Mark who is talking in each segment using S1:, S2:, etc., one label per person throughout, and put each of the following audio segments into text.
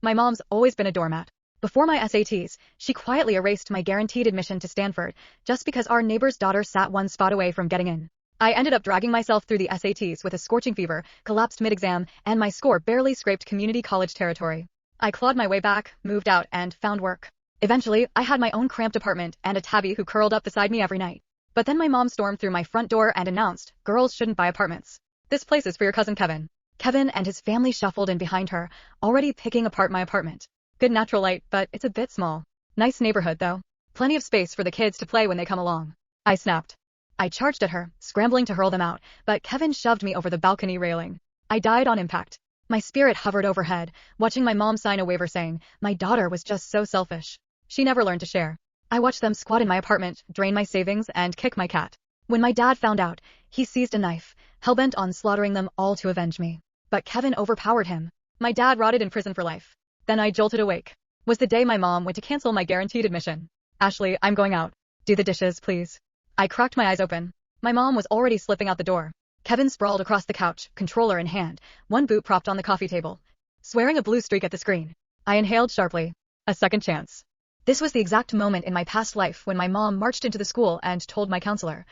S1: My mom's always been a doormat. Before my SATs, she quietly erased my guaranteed admission to Stanford just because our neighbor's daughter sat one spot away from getting in. I ended up dragging myself through the SATs with a scorching fever, collapsed mid-exam, and my score barely scraped community college territory. I clawed my way back, moved out, and found work. Eventually, I had my own cramped apartment and a tabby who curled up beside me every night. But then my mom stormed through my front door and announced, "Girls shouldn't buy apartments. This place is for your cousin Kevin." Kevin and his family shuffled in behind her, already picking apart my apartment. Good natural light, but it's a bit small. Nice neighborhood, though. Plenty of space for the kids to play when they come along. I snapped. I charged at her, scrambling to hurl them out, but Kevin shoved me over the balcony railing. I died on impact. My spirit hovered overhead, watching my mom sign a waiver saying, "My daughter was just so selfish. She never learned to share." I watched them squat in my apartment, drain my savings, and kick my cat. When my dad found out, he seized a knife, hell-bent on slaughtering them all to avenge me. But Kevin overpowered him. My dad rotted in prison for life. Then I jolted awake. Was the day my mom went to cancel my guaranteed admission. "Ashley, I'm going out. Do the dishes, please." I cracked my eyes open. My mom was already slipping out the door. Kevin sprawled across the couch, controller in hand, one boot propped on the coffee table, swearing a blue streak at the screen. I inhaled sharply. A second chance. This was the exact moment in my past life when my mom marched into the school and told my counselor,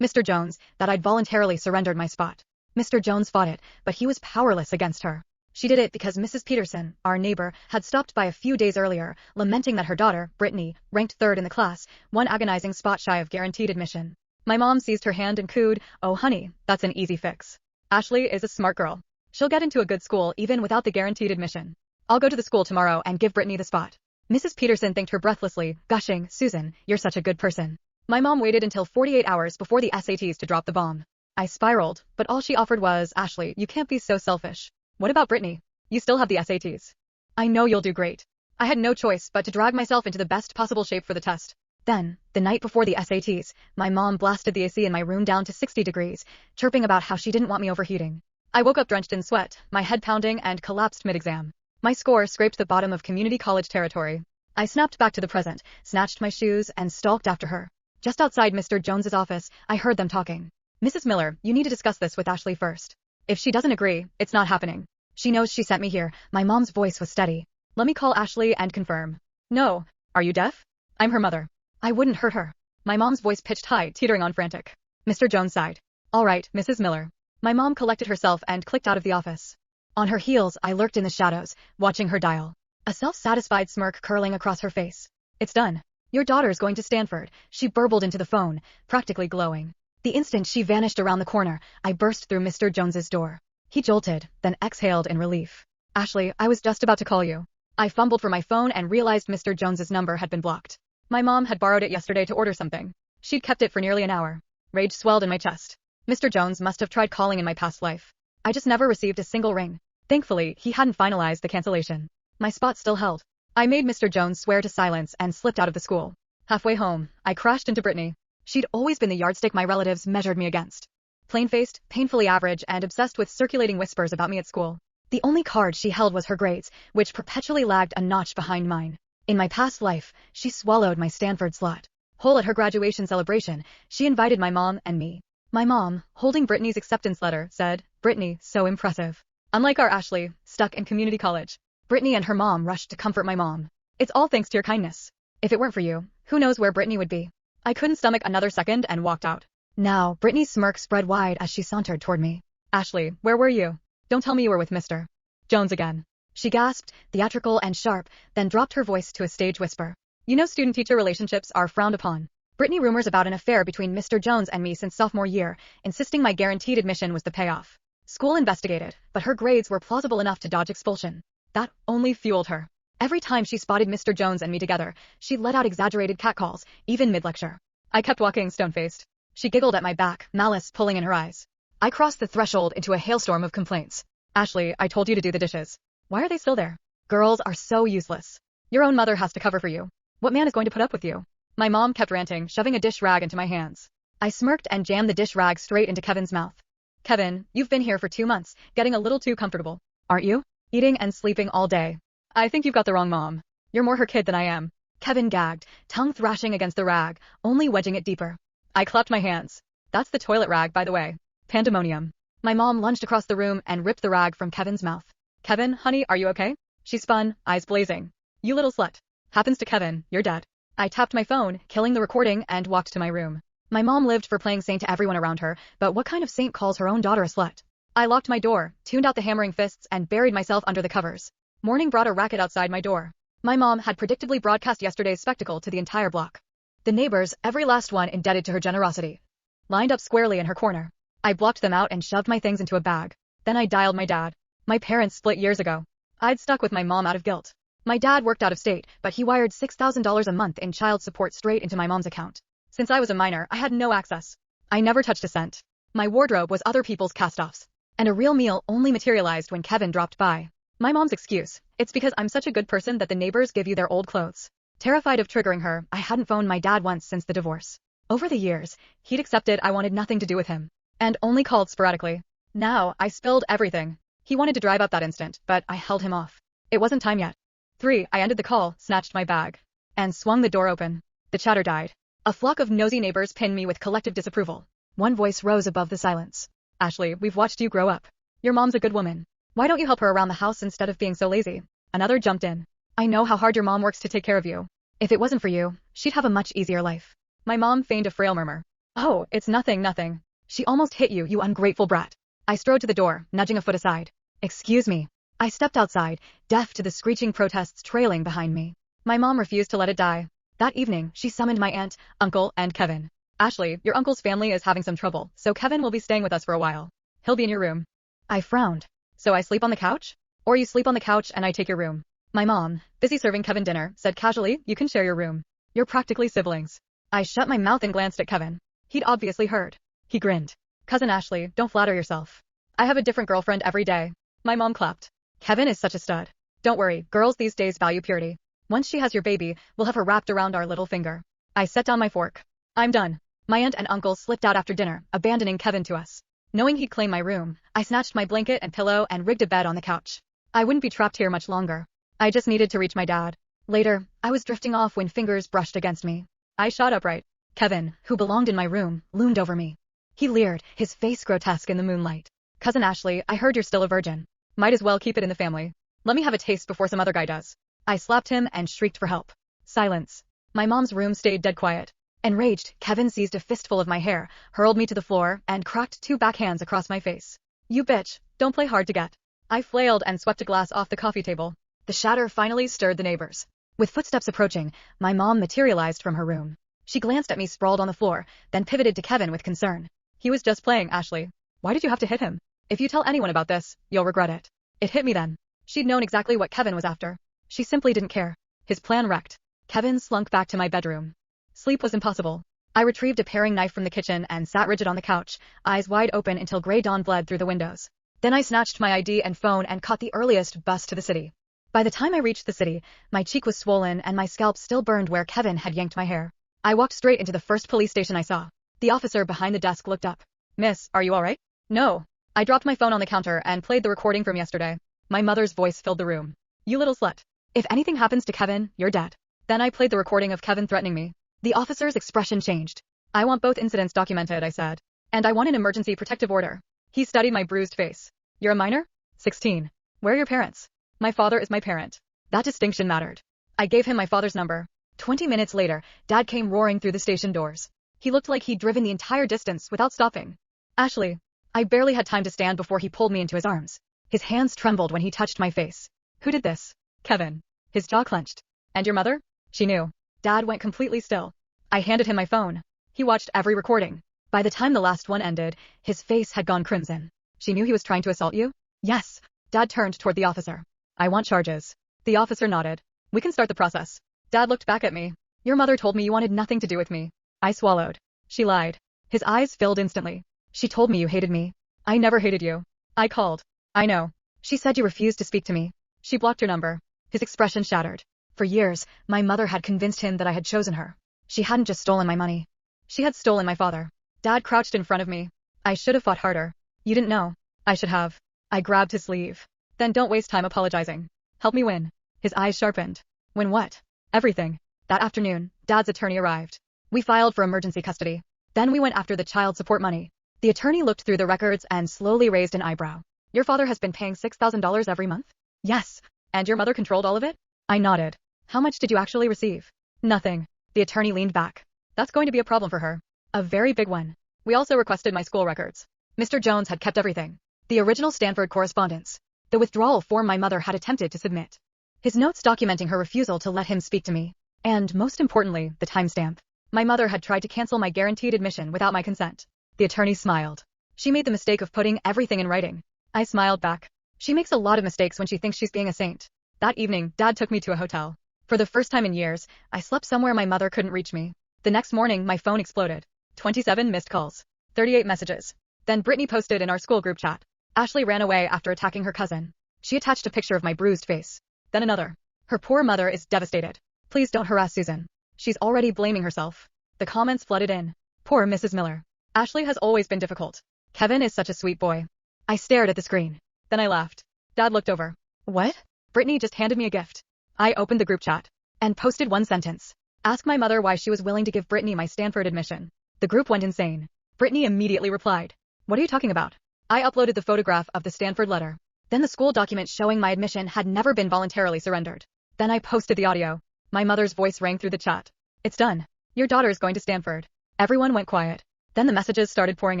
S1: Mr. Jones, that I'd voluntarily surrendered my spot. Mr. Jones fought it, but he was powerless against her. She did it because Mrs. Peterson, our neighbor, had stopped by a few days earlier, lamenting that her daughter, Brittany, ranked third in the class, one agonizing spot shy of guaranteed admission. My mom seized her hand and cooed, "Oh honey, that's an easy fix. Ashley is a smart girl. She'll get into a good school even without the guaranteed admission. I'll go to the school tomorrow and give Brittany the spot." Mrs. Peterson thanked her breathlessly, gushing, "Susan, you're such a good person." My mom waited until 48 hours before the SATs to drop the bomb. I spiraled, but all she offered was, "Ashley, you can't be so selfish. What about Brittany? You still have the SATs. I know you'll do great." I had no choice but to drag myself into the best possible shape for the test. Then, the night before the SATs, my mom blasted the AC in my room down to 60 degrees, chirping about how she didn't want me overheating. I woke up drenched in sweat, my head pounding, and collapsed mid-exam. My score scraped the bottom of community college territory. I snapped back to the present, snatched my shoes, and stalked after her. Just outside Mr. Jones's office, I heard them talking. "Mrs. Miller, you need to discuss this with Ashley first. If she doesn't agree, it's not happening. She knows she sent me here." My mom's voice was steady. "Let me call Ashley and confirm." "No. Are you deaf? I'm her mother. I wouldn't hurt her." My mom's voice pitched high, teetering on frantic. Mr. Jones sighed. "All right, Mrs. Miller." My mom collected herself and clicked out of the office. On her heels, I lurked in the shadows, watching her dial. A self-satisfied smirk curling across her face. "It's done. Your daughter's going to Stanford," she burbled into the phone, practically glowing. The instant she vanished around the corner, I burst through Mr. Jones's door. He jolted, then exhaled in relief. "Ashley, I was just about to call you." I fumbled for my phone and realized Mr. Jones's number had been blocked. My mom had borrowed it yesterday to order something. She'd kept it for nearly an hour. Rage swelled in my chest. Mr. Jones must have tried calling in my past life. I just never received a single ring. Thankfully, he hadn't finalized the cancellation. My spot still held. I made Mr. Jones swear to silence and slipped out of the school. Halfway home, I crashed into Brittany. She'd always been the yardstick my relatives measured me against. Plain-faced, painfully average, and obsessed with circulating whispers about me at school. The only card she held was her grades, which perpetually lagged a notch behind mine. In my past life, she swallowed my Stanford slot. Whole at her graduation celebration, she invited my mom and me. My mom, holding Brittany's acceptance letter, said, "Brittany, so impressive. Unlike our Ashley, stuck in community college." Brittany and her mom rushed to comfort my mom. "It's all thanks to your kindness. If it weren't for you, who knows where Brittany would be." I couldn't stomach another second and walked out. Now, Brittany's smirk spread wide as she sauntered toward me. "Ashley, where were you? Don't tell me you were with Mr. Jones again." She gasped, theatrical and sharp, then dropped her voice to a stage whisper. "You know student-teacher relationships are frowned upon. Brittany rumors about an affair between Mr. Jones and me since sophomore year, insisting my guaranteed admission was the payoff. School investigated, but her grades were plausible enough to dodge expulsion. That only fueled her. Every time she spotted Mr. Jones and me together, she let out exaggerated catcalls, even mid-lecture. I kept walking stone-faced. She giggled at my back, malice pulling in her eyes. I crossed the threshold into a hailstorm of complaints. "Ashley, I told you to do the dishes. Why are they still there? Girls are so useless. Your own mother has to cover for you. What man is going to put up with you?" My mom kept ranting, shoving a dish rag into my hands. I smirked and jammed the dish rag straight into Kevin's mouth. "Kevin, you've been here for 2 months, getting a little too comfortable, aren't you? Eating and sleeping all day. I think you've got the wrong mom. You're more her kid than I am." Kevin gagged, tongue thrashing against the rag, only wedging it deeper. I clapped my hands. "That's the toilet rag, by the way." Pandemonium. My mom lunged across the room and ripped the rag from Kevin's mouth. "Kevin, honey, are you okay?" She spun, eyes blazing. You little slut. Happens to Kevin, you're dead. I tapped my phone, killing the recording, and walked to my room. My mom lived for playing saint to everyone around her, but what kind of saint calls her own daughter a slut? I locked my door, tuned out the hammering fists, and buried myself under the covers. Morning brought a racket outside my door. My mom had predictably broadcast yesterday's spectacle to the entire block. The neighbors, every last one indebted to her generosity, lined up squarely in her corner. I blocked them out and shoved my things into a bag. Then I dialed my dad. My parents split years ago. I'd stuck with my mom out of guilt. My dad worked out of state, but he wired $6,000 a month in child support straight into my mom's account. Since I was a minor, I had no access. I never touched a cent. My wardrobe was other people's cast-offs. And a real meal only materialized when Kevin dropped by. My mom's excuse: it's because I'm such a good person that the neighbors give you their old clothes. Terrified of triggering her, I hadn't phoned my dad once since the divorce. Over the years, he'd accepted I wanted nothing to do with him, and only called sporadically. Now, I spilled everything. He wanted to drive up that instant, but I held him off. It wasn't time yet. 3. I ended the call, snatched my bag, and swung the door open. The chatter died. A flock of nosy neighbors pinned me with collective disapproval. One voice rose above the silence. Ashley, we've watched you grow up. Your mom's a good woman. Why don't you help her around the house instead of being so lazy? Another jumped in. I know how hard your mom works to take care of you. If it wasn't for you, she'd have a much easier life. My mom feigned a frail murmur. Oh, it's nothing. She almost hit you, you ungrateful brat. I strode to the door, nudging a foot aside. Excuse me. I stepped outside, deaf to the screeching protests trailing behind me. My mom refused to let it die. That evening, she summoned my aunt, uncle, and Kevin. Ashley, your uncle's family is having some trouble, so Kevin will be staying with us for a while. He'll be in your room. I frowned. So I sleep on the couch? Or you sleep on the couch and I take your room? My mom, busy serving Kevin dinner, said casually, you can share your room. You're practically siblings. I shut my mouth and glanced at Kevin. He'd obviously heard. He grinned. Cousin Ashley, don't flatter yourself. I have a different girlfriend every day. My mom clapped. Kevin is such a stud. Don't worry, girls these days value purity. Once she has your baby, we'll have her wrapped around our little finger. I set down my fork. I'm done. My aunt and uncle slipped out after dinner, abandoning Kevin to us. Knowing he'd claim my room, I snatched my blanket and pillow and rigged a bed on the couch. I wouldn't be trapped here much longer. I just needed to reach my dad. Later, I was drifting off when fingers brushed against me. I shot upright. Kevin, who belonged in my room, loomed over me. He leered, his face grotesque in the moonlight. Cousin Ashley, I heard you're still a virgin. Might as well keep it in the family. Let me have a taste before some other guy does. I slapped him and shrieked for help. Silence. My mom's room stayed dead quiet. Enraged, Kevin seized a fistful of my hair, hurled me to the floor, and cracked 2 backhands across my face. You bitch, don't play hard to get. I flailed and swept a glass off the coffee table. The shatter finally stirred the neighbors. With footsteps approaching, my mom materialized from her room. She glanced at me sprawled on the floor, then pivoted to Kevin with concern. He was just playing, Ashley. Why did you have to hit him? If you tell anyone about this, you'll regret it. It hit me then. She'd known exactly what Kevin was after. She simply didn't care. His plan wrecked. Kevin slunk back to my bedroom. Sleep was impossible. I retrieved a paring knife from the kitchen and sat rigid on the couch, eyes wide open until gray dawn bled through the windows. Then I snatched my ID and phone and caught the earliest bus to the city. By the time I reached the city, my cheek was swollen and my scalp still burned where Kevin had yanked my hair. I walked straight into the first police station I saw. The officer behind the desk looked up. Miss, are you alright? No. I dropped my phone on the counter and played the recording from yesterday. My mother's voice filled the room. You little slut. If anything happens to Kevin, you're dead. Then I played the recording of Kevin threatening me. The officer's expression changed. I want both incidents documented, I said. And I want an emergency protective order. He studied my bruised face. You're a minor? 16. Where are your parents? My father is my parent. That distinction mattered. I gave him my father's number. 20 minutes later, Dad came roaring through the station doors. He looked like he'd driven the entire distance without stopping. Ashley. I barely had time to stand before he pulled me into his arms. His hands trembled when he touched my face. Who did this? Kevin. His jaw clenched. And your mother? She knew. Dad went completely still. I handed him my phone. He watched every recording. By the time the last one ended, his face had gone crimson. She knew he was trying to assault you? Yes. Dad turned toward the officer. I want charges. The officer nodded. We can start the process. Dad looked back at me. Your mother told me you wanted nothing to do with me. I swallowed. She lied. His eyes filled instantly. She told me you hated me. I never hated you. I called. I know. She said you refused to speak to me. She blocked your number. His expression shattered. For years, my mother had convinced him that I had chosen her. She hadn't just stolen my money. She had stolen my father. Dad crouched in front of me. I should have fought harder. You didn't know. I should have. I grabbed his sleeve. Then don't waste time apologizing. Help me win. His eyes sharpened. Win what? Everything. That afternoon, Dad's attorney arrived. We filed for emergency custody. Then we went after the child support money. The attorney looked through the records and slowly raised an eyebrow. Your father has been paying $6,000 every month? Yes. And your mother controlled all of it? I nodded. How much did you actually receive? Nothing. The attorney leaned back. That's going to be a problem for her. A very big one. We also requested my school records. Mr. Jones had kept everything. The original Stanford correspondence. The withdrawal form my mother had attempted to submit. His notes documenting her refusal to let him speak to me. And, most importantly, the timestamp. My mother had tried to cancel my guaranteed admission without my consent. The attorney smiled. She made the mistake of putting everything in writing. I smiled back. She makes a lot of mistakes when she thinks she's being a saint. That evening, Dad took me to a hotel. For the first time in years, I slept somewhere my mother couldn't reach me. The next morning, my phone exploded. 27 missed calls. 38 messages. Then Brittany posted in our school group chat. Ashley ran away after attacking her cousin. She attached a picture of my bruised face. Then another. Her poor mother is devastated. Please don't harass Susan. She's already blaming herself. The comments flooded in. Poor Mrs. Miller. Ashley has always been difficult. Kevin is such a sweet boy. I stared at the screen. Then I laughed. Dad looked over. What? Brittany just handed me a gift. I opened the group chat. And posted one sentence. Ask my mother why she was willing to give Brittany my Stanford admission. The group went insane. Brittany immediately replied. What are you talking about? I uploaded the photograph of the Stanford letter. Then the school document showing my admission had never been voluntarily surrendered. Then I posted the audio. My mother's voice rang through the chat. It's done. Your daughter's going to Stanford. Everyone went quiet. Then the messages started pouring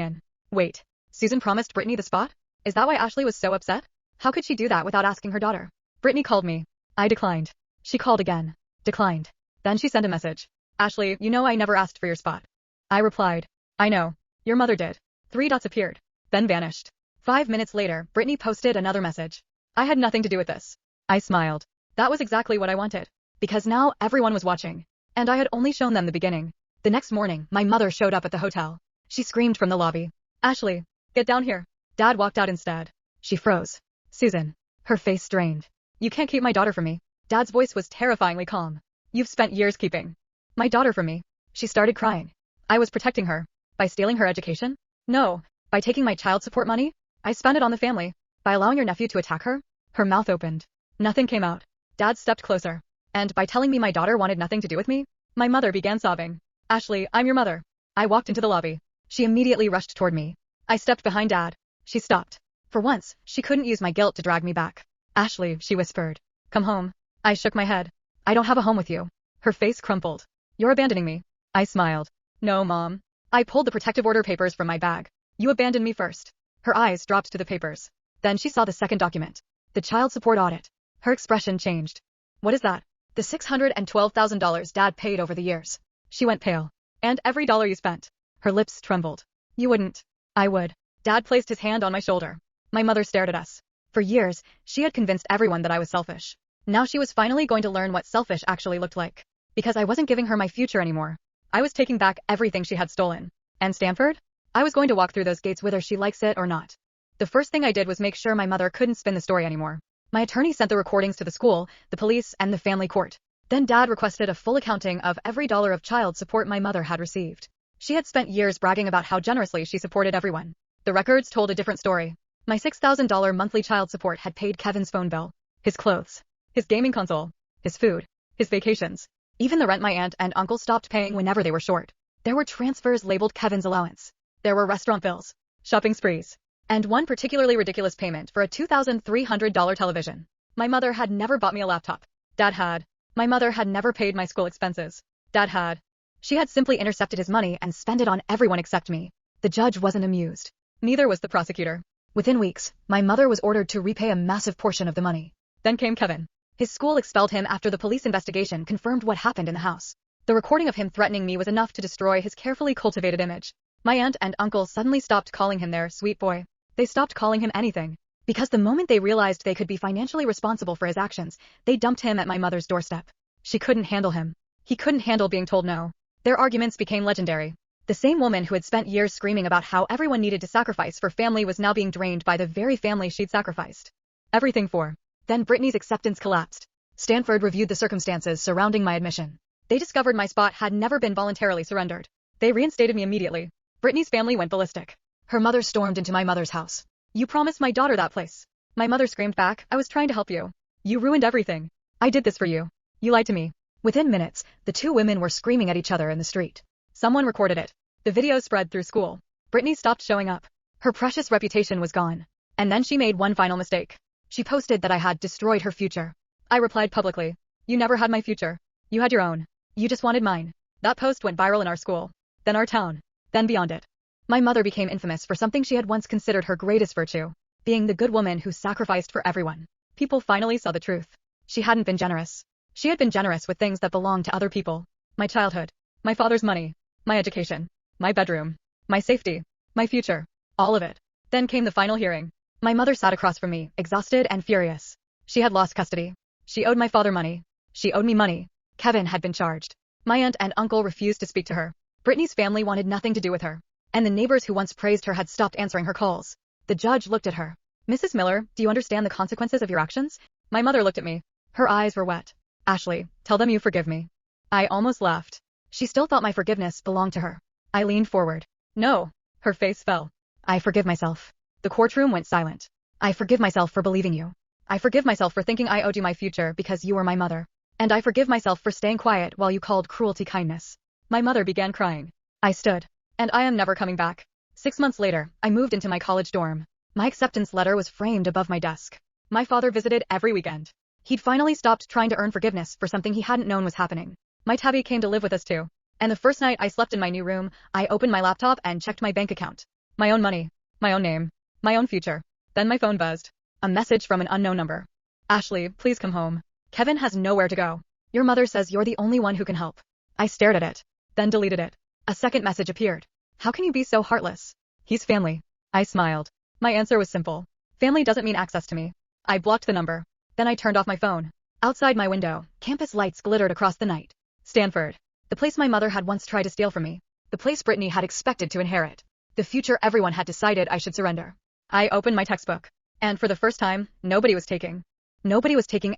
S1: in. Wait. Susan promised Brittany the spot? Is that why Ashley was so upset? How could she do that without asking her daughter? Brittany called me. I declined. She called again. Declined. Then she sent a message. Ashley, you know I never asked for your spot. I replied. I know. Your mother did. 3 dots appeared. Then vanished. 5 minutes later, Brittany posted another message. I had nothing to do with this. I smiled. That was exactly what I wanted. Because now everyone was watching. And I had only shown them the beginning. The next morning, my mother showed up at the hotel. She screamed from the lobby. Ashley, get down here. Dad walked out instead. She froze. Susan. Her face strained. You can't keep my daughter from me. Dad's voice was terrifyingly calm. You've spent years keeping my daughter from me. She started crying. I was protecting her. By stealing her education? No. By taking my child support money? I spent it on the family. By allowing your nephew to attack her? Her mouth opened. Nothing came out. Dad stepped closer. And by telling me my daughter wanted nothing to do with me? My mother began sobbing. Ashley, I'm your mother. I walked into the lobby. She immediately rushed toward me. I stepped behind Dad. She stopped. For once, she couldn't use my guilt to drag me back. Ashley, she whispered. Come home. I shook my head. I don't have a home with you. Her face crumpled. You're abandoning me. I smiled. No, Mom. I pulled the protective order papers from my bag. You abandoned me first. Her eyes dropped to the papers. Then she saw the second document. The child support audit. Her expression changed. What is that? The $612,000 Dad paid over the years. She went pale. And every dollar you spent. Her lips trembled. You wouldn't. I would. Dad placed his hand on my shoulder. My mother stared at us. For years, she had convinced everyone that I was selfish. Now she was finally going to learn what selfish actually looked like. Because I wasn't giving her my future anymore. I was taking back everything she had stolen. And Stanford? I was going to walk through those gates whether she likes it or not. The first thing I did was make sure my mother couldn't spin the story anymore. My attorney sent the recordings to the school, the police, and the family court. Then Dad requested a full accounting of every dollar of child support my mother had received. She had spent years bragging about how generously she supported everyone. The records told a different story. My $6,000 monthly child support had paid Kevin's phone bill, his clothes, his gaming console, his food, his vacations. Even the rent my aunt and uncle stopped paying whenever they were short. There were transfers labeled Kevin's allowance. There were restaurant bills, shopping sprees, and one particularly ridiculous payment for a $2,300 television. My mother had never bought me a laptop. Dad had. My mother had never paid my school expenses. Dad had. She had simply intercepted his money and spent it on everyone except me. The judge wasn't amused. Neither was the prosecutor. Within weeks, my mother was ordered to repay a massive portion of the money. Then came Kevin. His school expelled him after the police investigation confirmed what happened in the house. The recording of him threatening me was enough to destroy his carefully cultivated image. My aunt and uncle suddenly stopped calling him their sweet boy. They stopped calling him anything. Because the moment they realized they could be financially responsible for his actions, they dumped him at my mother's doorstep. She couldn't handle him. He couldn't handle being told no. Their arguments became legendary. The same woman who had spent years screaming about how everyone needed to sacrifice for family was now being drained by the very family she'd sacrificed everything for. Then Brittany's acceptance collapsed. Stanford reviewed the circumstances surrounding my admission. They discovered my spot had never been voluntarily surrendered. They reinstated me immediately. Brittany's family went ballistic. Her mother stormed into my mother's house. You promised my daughter that place. My mother screamed back, I was trying to help you. You ruined everything. I did this for you. You lied to me. Within minutes, the two women were screaming at each other in the street. Someone recorded it. The video spread through school. Brittany stopped showing up. Her precious reputation was gone. And then she made one final mistake. She posted that I had destroyed her future. I replied publicly. You never had my future. You had your own. You just wanted mine. That post went viral in our school, then our town, then beyond it. My mother became infamous for something she had once considered her greatest virtue, being the good woman who sacrificed for everyone. People finally saw the truth. She hadn't been generous. She had been generous with things that belonged to other people. My childhood, my father's money, my education, my bedroom, my safety, my future, all of it. Then came the final hearing. My mother sat across from me, exhausted and furious. She had lost custody. She owed my father money. She owed me money. Kevin had been charged. My aunt and uncle refused to speak to her. Brittany's family wanted nothing to do with her. And the neighbors who once praised her had stopped answering her calls. The judge looked at her. Mrs. Miller, do you understand the consequences of your actions? My mother looked at me. Her eyes were wet. Ashley, tell them you forgive me. I almost laughed. She still thought my forgiveness belonged to her. I leaned forward. No. Her face fell. I forgive myself. The courtroom went silent. I forgive myself for believing you. I forgive myself for thinking I owed you my future because you were my mother. And I forgive myself for staying quiet while you called cruelty kindness. My mother began crying. I stood. And I am never coming back. 6 months later, I moved into my college dorm. My acceptance letter was framed above my desk. My father visited every weekend. He'd finally stopped trying to earn forgiveness for something he hadn't known was happening. My tabby came to live with us too. And the first night I slept in my new room, I opened my laptop and checked my bank account. My own money. My own name. My own future. Then my phone buzzed. A message from an unknown number. Ashley, please come home. Kevin has nowhere to go. Your mother says you're the only one who can help. I stared at it. Then deleted it. A second message appeared. How can you be so heartless? He's family. I smiled. My answer was simple. Family doesn't mean access to me. I blocked the number. Then I turned off my phone. Outside my window, campus lights glittered across the night. Stanford. The place my mother had once tried to steal from me. The place Brittany had expected to inherit. The future everyone had decided I should surrender. I opened my textbook. And for the first time, nobody was taking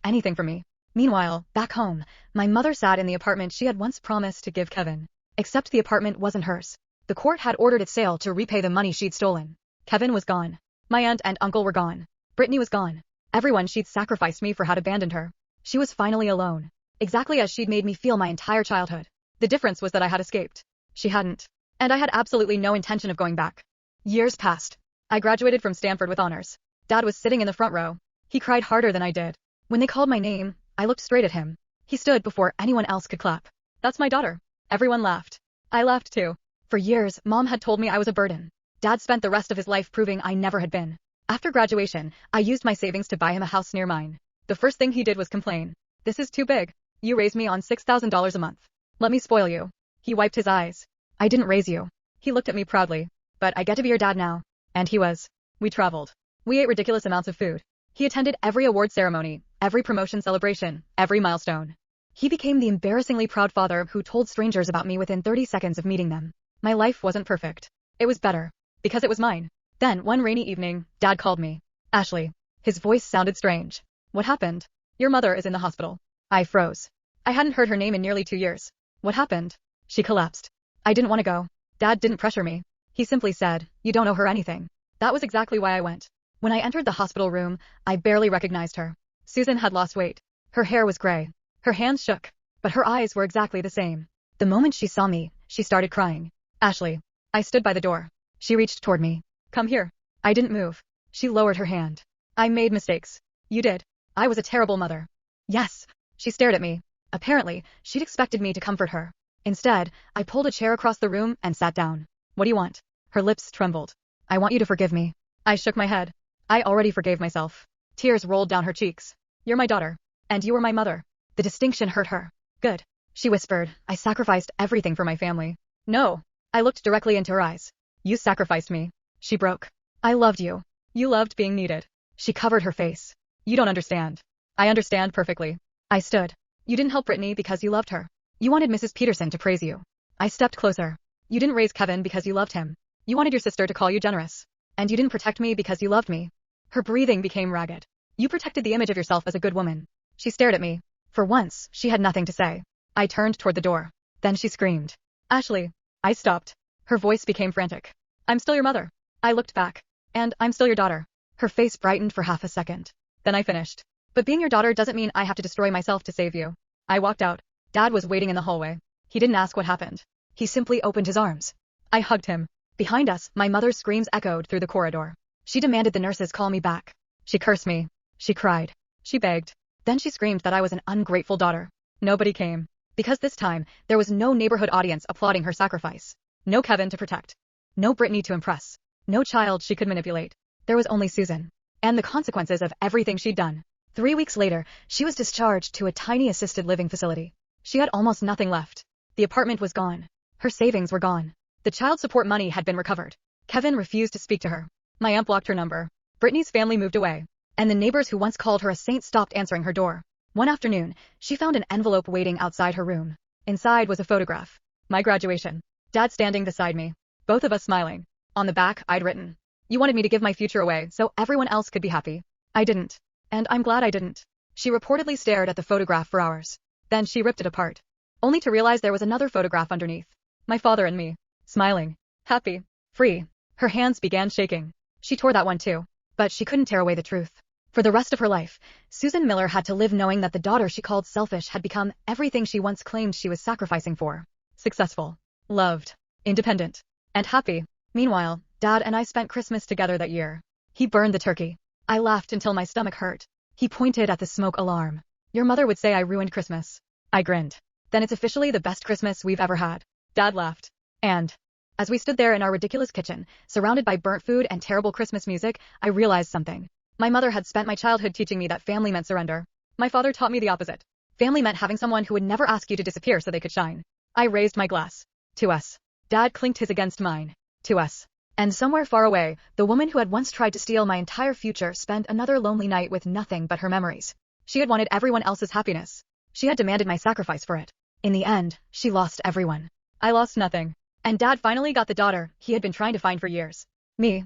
S1: anything from me. Meanwhile, back home, my mother sat in the apartment she had once promised to give Kevin. Except the apartment wasn't hers. The court had ordered its sale to repay the money she'd stolen. Kevin was gone. My aunt and uncle were gone. Brittany was gone. Everyone she'd sacrificed me for had abandoned her. She was finally alone. Exactly as she'd made me feel my entire childhood. The difference was that I had escaped. She hadn't. And I had absolutely no intention of going back. Years passed. I graduated from Stanford with honors. Dad was sitting in the front row. He cried harder than I did. When they called my name, I looked straight at him. He stood before anyone else could clap. That's my daughter. Everyone laughed. I laughed too. For years, Mom had told me I was a burden. Dad spent the rest of his life proving I never had been. After graduation, I used my savings to buy him a house near mine. The first thing he did was complain. This is too big. You raised me on $6,000 a month. Let me spoil you. He wiped his eyes. I didn't raise you. He looked at me proudly. But I get to be your dad now. And he was. We traveled. We ate ridiculous amounts of food. He attended every award ceremony, every promotion celebration, every milestone. He became the embarrassingly proud father who told strangers about me within 30 seconds of meeting them. My life wasn't perfect. It was better. Because it was mine. Then, one rainy evening, Dad called me. Ashley. His voice sounded strange. What happened? Your mother is in the hospital. I froze. I hadn't heard her name in nearly 2 years. What happened? She collapsed. I didn't want to go. Dad didn't pressure me. He simply said, you don't owe her anything. That was exactly why I went. When I entered the hospital room, I barely recognized her. Susan had lost weight. Her hair was gray. Her hands shook. But her eyes were exactly the same. The moment she saw me, she started crying. Ashley. I stood by the door. She reached toward me. Come here. I didn't move. She lowered her hand. I made mistakes. You did. I was a terrible mother. Yes. She stared at me. Apparently, she'd expected me to comfort her. Instead, I pulled a chair across the room and sat down. What do you want? Her lips trembled. I want you to forgive me. I shook my head. I already forgave myself. Tears rolled down her cheeks. You're my daughter. And you were my mother. The distinction hurt her. Good. She whispered. I sacrificed everything for my family. No. I looked directly into her eyes. You sacrificed me. She broke. I loved you. You loved being needed. She covered her face. You don't understand. I understand perfectly. I stood. You didn't help Brittany because you loved her. You wanted Mrs. Peterson to praise you. I stepped closer. You didn't raise Kevin because you loved him. You wanted your sister to call you generous. And you didn't protect me because you loved me. Her breathing became ragged. You protected the image of yourself as a good woman. She stared at me. For once, she had nothing to say. I turned toward the door. Then she screamed. Ashley. I stopped. Her voice became frantic. I'm still your mother. I looked back. And I'm still your daughter. Her face brightened for half a second. Then I finished. But being your daughter doesn't mean I have to destroy myself to save you. I walked out. Dad was waiting in the hallway. He didn't ask what happened. He simply opened his arms. I hugged him. Behind us, my mother's screams echoed through the corridor. She demanded the nurses call me back. She cursed me. She cried. She begged. Then she screamed that I was an ungrateful daughter. Nobody came. Because this time, there was no neighborhood audience applauding her sacrifice. No Kevin to protect. No Brittany to impress. No child she could manipulate. There was only Susan. And the consequences of everything she'd done. 3 weeks later, she was discharged to a tiny assisted living facility. She had almost nothing left. The apartment was gone. Her savings were gone. The child support money had been recovered. Kevin refused to speak to her. My aunt blocked her number. Brittany's family moved away. And the neighbors who once called her a saint stopped answering her door. One afternoon, she found an envelope waiting outside her room. Inside was a photograph. My graduation. Dad standing beside me. Both of us smiling. On the back, I'd written, "You wanted me to give my future away so everyone else could be happy. I didn't. And I'm glad I didn't." She reportedly stared at the photograph for hours. Then she ripped it apart. Only to realize there was another photograph underneath. My father and me. Smiling. Happy. Free. Her hands began shaking. She tore that one too. But she couldn't tear away the truth. For the rest of her life, Susan Miller had to live knowing that the daughter she called selfish had become everything she once claimed she was sacrificing for. Successful. Loved. Independent. And happy. Meanwhile, Dad and I spent Christmas together that year. He burned the turkey. I laughed until my stomach hurt. He pointed at the smoke alarm. "Your mother would say I ruined Christmas." I grinned. "Then it's officially the best Christmas we've ever had." Dad laughed. And as we stood there in our ridiculous kitchen, surrounded by burnt food and terrible Christmas music, I realized something. My mother had spent my childhood teaching me that family meant surrender. My father taught me the opposite. Family meant having someone who would never ask you to disappear so they could shine. I raised my glass. To us. Dad clinked his against mine. To us. And somewhere far away, the woman who had once tried to steal my entire future spent another lonely night with nothing but her memories. She had wanted everyone else's happiness. She had demanded my sacrifice for it. In the end, she lost everyone. I lost nothing. And Dad finally got the daughter he had been trying to find for years. Me.